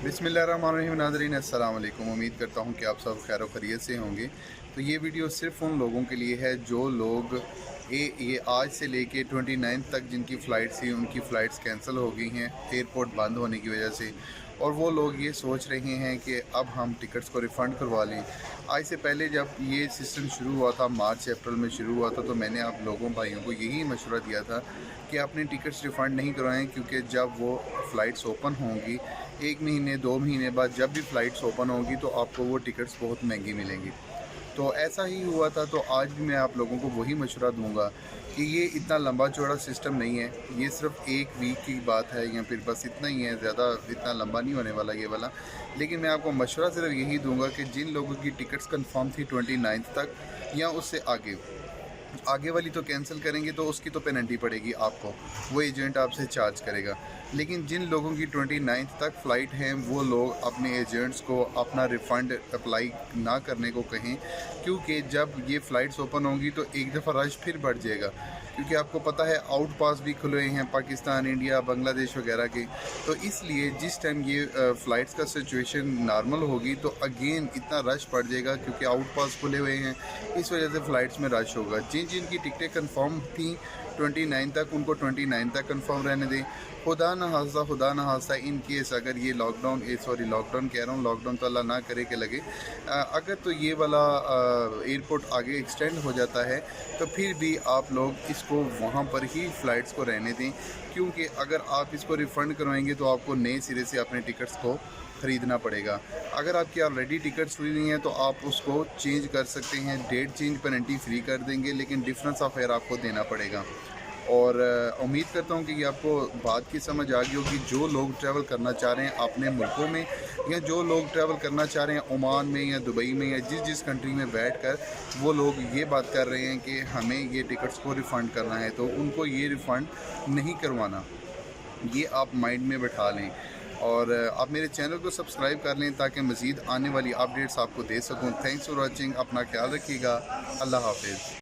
बिस्मिल्लाहिर्रहमानिर्रहीम। नाज़रीन अस्सलाम वालेकुम। उम्मीद करता हूँ कि आप सब खैर व खैरियत से होंगे। तो ये वीडियो सिर्फ उन लोगों के लिए है जो लोग ये आज से लेके 29 तक जिनकी फ़्लाइट्स थी उनकी फ़्लाइट्स कैंसिल हो गई हैं एयरपोर्ट बंद होने की वजह से, और वो लोग ये सोच रहे हैं कि अब हम टिकट्स को रिफ़ंड करवा लें। आज से पहले जब ये सिस्टम शुरू हुआ था, मार्च अप्रैल में शुरू हुआ था, तो मैंने आप लोगों भाइयों को यही मशवरा दिया था कि अपने टिकट्स रिफ़ंड नहीं करवाएं, क्योंकि जब वो फ़्लाइट्स ओपन होंगी 1 महीने 2 महीने बाद जब भी फ़्लाइट्स ओपन होगी तो आपको वो टिकट्स बहुत महंगी मिलेंगी। तो ऐसा ही हुआ था, तो आज भी मैं आप लोगों को वही मशवरा दूंगा कि ये इतना लंबा चौड़ा सिस्टम नहीं है, ये सिर्फ एक वीक की बात है या फिर बस इतना ही है, ज़्यादा इतना लंबा नहीं होने वाला ये वाला। लेकिन मैं आपको मशवरा सिर्फ यही दूंगा कि जिन लोगों की टिकट्स कंफर्म थी 29 तक या उससे आगे वाली तो कैंसिल करेंगे तो उसकी तो पेनल्टी पड़ेगी आपको, वो एजेंट आपसे चार्ज करेगा। लेकिन जिन लोगों की 29 तक फ़्लाइट हैं वो लोग अपने एजेंट्स को अपना रिफ़ंड अप्लाई ना करने को कहें, क्योंकि जब ये फ़्लाइट्स ओपन होंगी तो एक दफ़ा रश फिर बढ़ जाएगा, क्योंकि आपको पता है आउट पास भी खुले हैं पाकिस्तान, इंडिया, बांग्लादेश वगैरह के। तो इसलिए जिस टाइम ये फ़्लाइट्स का सिचुएशन नॉर्मल होगी तो अगेन इतना रश बढ़ जाएगा, क्योंकि आउट पास खुले हुए हैं, इस वजह से फ़्लाइट्स में रश होगा। जिन की टिकटें कंफर्म थी 29 तक उनको 29 तक कंफर्म रहने दें। खुदा न खास्ता इन केस अगर ये लॉकडाउन कह रहा हूँ, लॉकडाउन तो अल्लाह ना करे कि लगे, अगर तो ये वाला एयरपोर्ट आगे एक्सटेंड हो जाता है तो फिर भी आप लोग इसको वहाँ पर ही फ़्लाइट्स को रहने दें, क्योंकि अगर आप इसको रिफ़ंड करवाएंगे तो आपको नए सिरे से अपने टिकट्स को ख़रीदना पड़ेगा। अगर आपकी ऑलरेडी टिकट्स हुई हुई हैं तो आप उसको चेंज कर सकते हैं, डेट चेंज पेनल्टी फ्री कर देंगे, लेकिन डिफरेंस ऑफ फेयर आपको देना पड़ेगा। और उम्मीद करता हूँ कि ये आपको बात की समझ आ गई होगी। जो लोग ट्रैवल करना चाह रहे हैं अपने मुल्कों में, या जो लोग ट्रैवल करना चाह रहे हैं ओमान में या दुबई में या जिस कंट्री में बैठकर वो लोग ये बात कर रहे हैं कि हमें ये टिकट्स को रिफ़ंड करना है, तो उनको ये रिफ़ंड नहीं करवाना, ये आप माइंड में बैठा लें। और आप मेरे चैनल को सब्सक्राइब कर लें ताकि मज़ीद आने वाली अपडेट्स आपको दे सकूं। Thanks for watching. अपना ख्याल रखिएगा। अल्लाह हाफिज़।